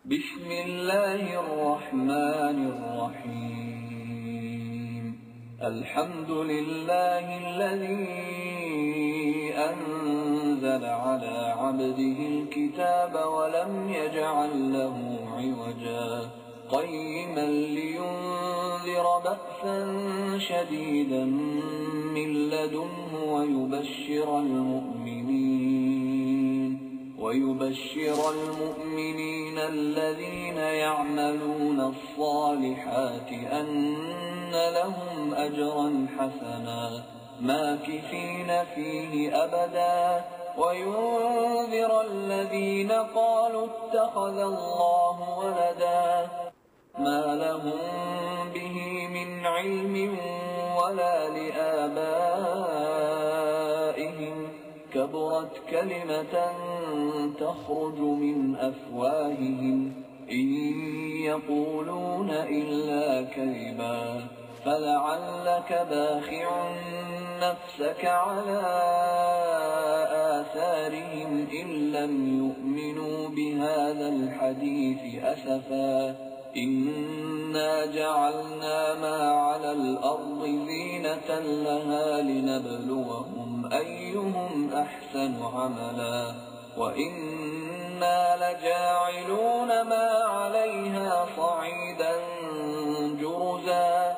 بسم الله الرحمن الرحيم. الحمد لله الذي أنزل على عبده الكتاب ولم يجعل له عوجا قيما لينذر بأسا شديدا من لدنه ويبشر المؤمنين الذين يعملون الصالحات أن لهم أجرا حسنا ماكثين فيه أبدا وينذر الذين قالوا اتخذ الله ولدا ما لهم به من علم ولا لآبائهم كبرت كلمة تخرج من أفواههم إن يقولون إلا كذبا فلعلك باخع نفسك على آثارهم إن لم يؤمنوا بهذا الحديث أسفا إنا جعلنا ما على الأرض زينة لها لنبلوهم أيهم أحسن عملا وإنا لجاعلون ما عليها صعيدا جرزا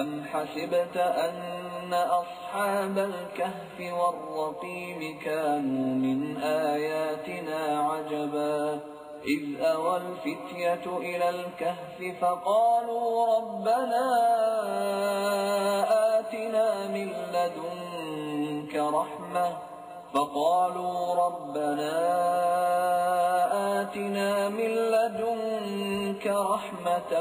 أم حسبت أن أصحاب الكهف والرقيم كانوا من آياتنا عجبا إذ أوى الفتية إلى الكهف فقالوا ربنا آتنا من لدنك رحمة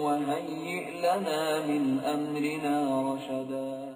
وهيئ لنا من أمرنا رشدا.